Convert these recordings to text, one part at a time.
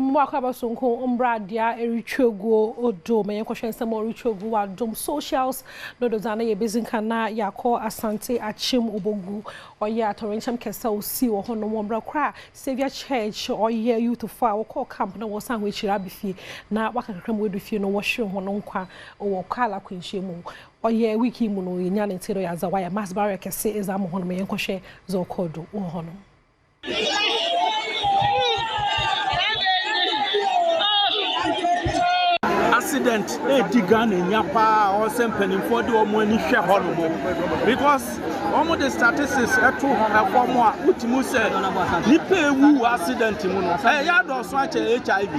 Mwakaba sonko umbradia erichego odo me yekwhwe nsem erichego wa dom socials no do zana ye bezinkana yakọ asante achim obogu oye atorenchem kesa osi wo hono mbra kra Savior Church oye youth fa wo call camp na wo san we chira bifie na wakakram we do fie no wo hwe hono nkwa wo kala kwenhye mu oye wiki mu no nya ne tiro ya zawa ya masbare kese ezam hono me yekwhwe zo kodo wo hono accident digan nyapa or sempeni for the omoni hwe hono because almost the statistics eto form a utimu say nipa ewu accident mu no ya do so ache HIV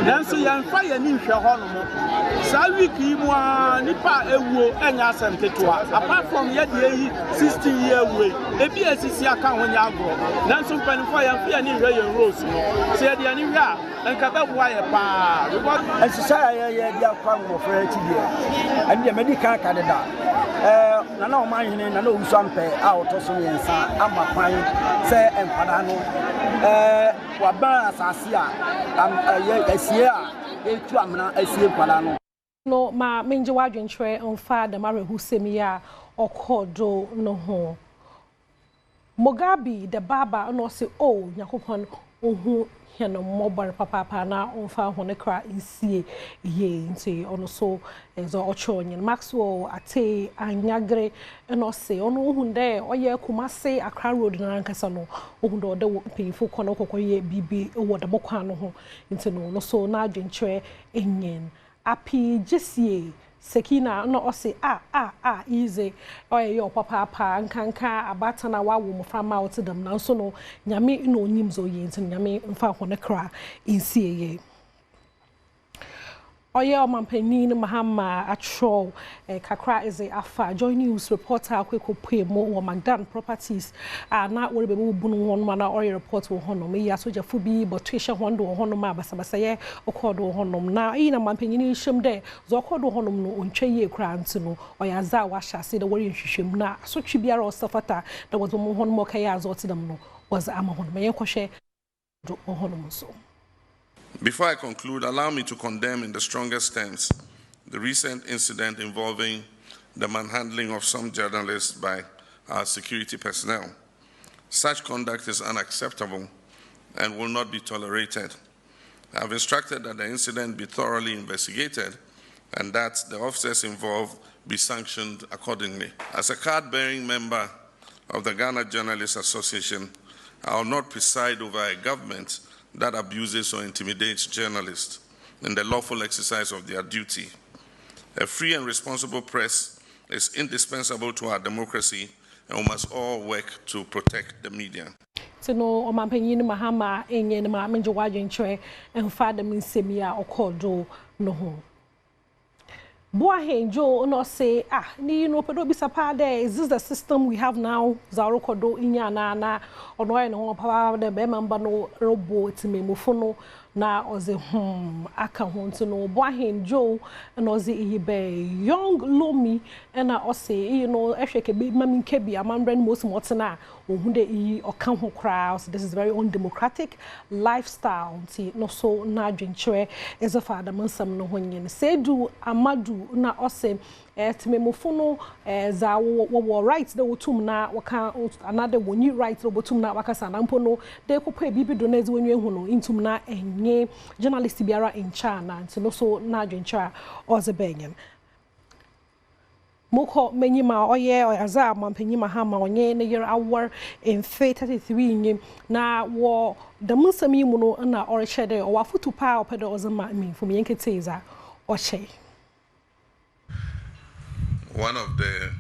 then so yan fa ya ni hwe hono sa wiki mu a nipa ewu enya asem ketewa apart from ye dey 60 year way ebi asisi aka honya agro then so pen for yan fa ya ni hwe yan rose no say dey ani hwe a enka be boa ye pa because asisa ya dia kwa mo for HDA and the medical Canada nana o man hene nana o usampe a otoso yensa ama kwan se empada no wa ba asase a asie a etu amna asie empada no ma menje wadwenchwe onfa da marehu semia okodo no ho Mugabe the baba no se o nyakopon ohu no mobile papa na onfa hone kra insie ye nti ono so ezo ochonyin Maxwell ate anyagre no se ono hunde oye kumase Accra road na nkasa no ohunde ode pinfo kono kokoye bibi wo da bokwa no ho nti no so na adwenchwe enyen api jesie Sekina no ose easy oye yo papa nkanka abatana wawo mframa out dem na so no nyame no onyim zo ye ntin nyame mfa hone kra insie ye oye omampanin MAHAMA atro kakra is afa joy news reporter akwekopue mo wo Magdan properties na wori be bunu won ma na oye report wo hono me ya soja fubi botwehye hondo wo hono ma basabasa ye okodo wo hono na na mampanin hwem de zo okodo hono no ontwe ye kra nti no oya za wa hyase de wori nhwehwem na so twi biara osafata da wo mo hono mo kaya zo tidam no was ama hono me yekohwe do hono so. Before I conclude, allow me to condemn in the strongest terms the recent incident involving the manhandling of some journalists by our security personnel. Such conduct is unacceptable and will not be tolerated. I have instructed that the incident be thoroughly investigated and that the officers involved be sanctioned accordingly. As a card-bearing member of the Ghana Journalists Association, I will not preside over a government that abuses or intimidates journalists in the lawful exercise of their duty. A free and responsible press is indispensable to our democracy, and we must all work to protect the media. So no omampanyin MAHAMA enye na menje wadwenchwe emfa da minsemia okodo no ho. Boa henjo no say ni no pedo bisa pa there is this the system we have now zaro kodo inya na ono no papa de be member no robot memofo no na oze aka ho nti no boa henjo na oze ibe young lomi na ose ehweke be mami kebi amambre no most motena ohunde yi oka ho kra. So this is very undemocratic lifestyle nti no so na adwenchwe is a father mansam no honyen sedu amadu na ose timemofo no za wo rights the wotum na waka another woni right no botum na waka sanampo no de kopo bibi do na ezi wonwe hu no intum na enye journalist biara in China nti no so na adwenchwa oze benyen Moko menyima oye aza mampanyi MAHAMA onye ne year awar in 33 nyim na wo da munsami mu no na orechede o wafutu pa opede ozama minfo me yenketeza oche. One of the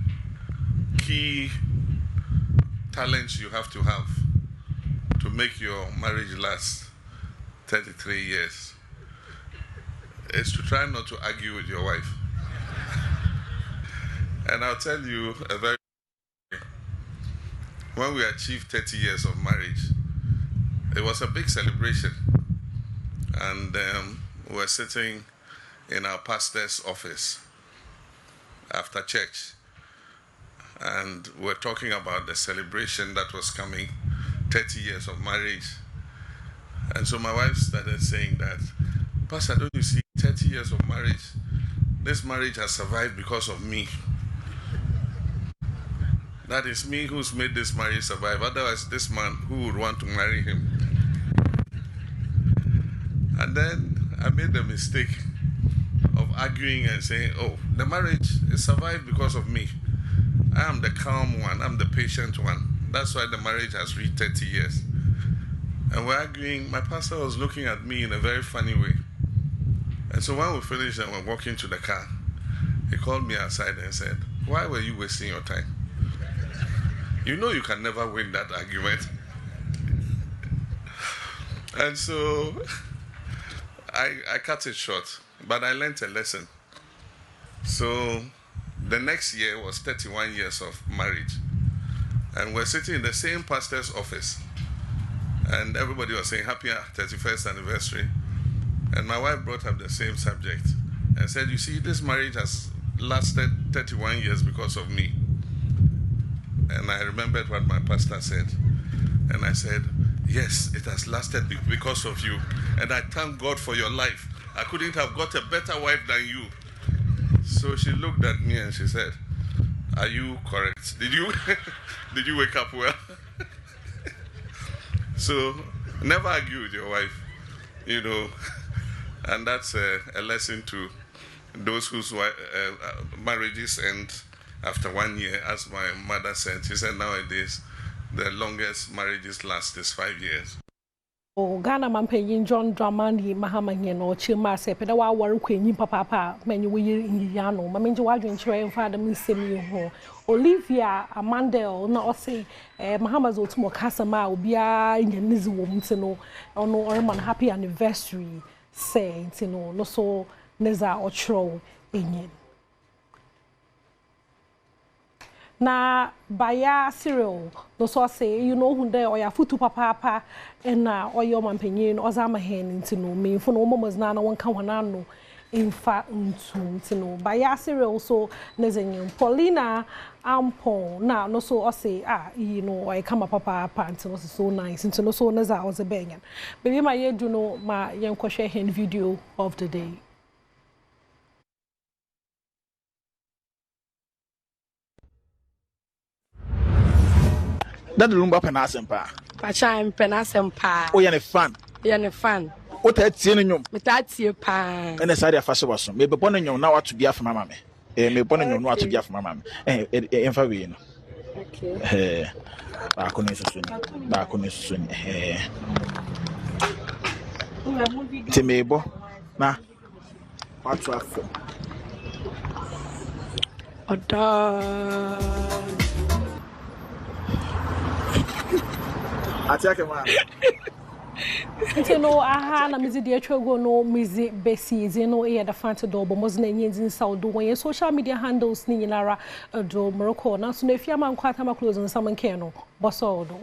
key talents you have to make your marriage last 33 years is to try not to argue with your wife. And I'll tell you when we achieved 30 years of marriage, it was a big celebration. And we were sitting in our pastor's office after church. And we're talking about the celebration that was coming, 30 years of marriage. And so my wife started saying that, Pastor, don't you see, 30 years of marriage, this marriage has survived because of me. That is me who's made this marriage survive. Otherwise, this man, who would want to marry him? And then I made the mistake of arguing and saying, oh, the marriage is survived because of me. I am the calm one. I'm the patient one. That's why the marriage has reached 30 years. And we're arguing. My pastor was looking at me in a very funny way. And so when we finished and we're walking to the car, he called me aside and said, why were you wasting your time? You know you can never win that argument. And so I cut it short, but I learned a lesson. So the next year was 31 years of marriage. And we're sitting in the same pastor's office. And everybody was saying, happy 31st anniversary. And my wife brought up the same subject and said, you see, this marriage has lasted 31 years because of me. And I remembered what my pastor said. And I said, yes, it has lasted because of you. And I thank God for your life. I couldn't have got a better wife than you. So she looked at me and she said, are you correct? Did you wake up well? So never argue with your wife, you know. And that's a lesson to those whose marriages end after 1 year. As my mother said, she said nowadays the longest marriages last is 5 years. Ghana Mampenyin John Dramani MAHAMA no chima se peda wa waru kwenyin papa menyu yi yano mamenje wadwen chire mfa da misemi ho Olivia Amandel na o say MAHAMA zo tumo kasama obia nyanizi wo mtino ono orman happy anniversary say ntino no so neza ochro enyin na baya cereal no so say you know who there oya futu papa and na oyo mampenyin ozama hen ntino me fo no momos na na wonka hwana no infa ntino baya cereal so nezenyin Paulina Ampon na no so o say you know I come papa ntino so nice ntino so neza o ze benyan baby my yedu no ma yenko share hen video of the day. That lumba penasempa. Pacham penasempa. Oh, you're fan. You're a fan. What that's in you? That's your pan. And a side of fashion. Maybe born in you now to be after my mammy. Maybe born in you not to be after my mammy. And for we. Okay. Back on soon. Timebo. Nah. What's up? Attack man. Ntino aha na mizi de atwago no mizi besi zeno e da fanta do bo mozna nyinzi saudo when social media handles ni nyinara do Morocco na so na fiama nkwata ma close nsam nke no boso do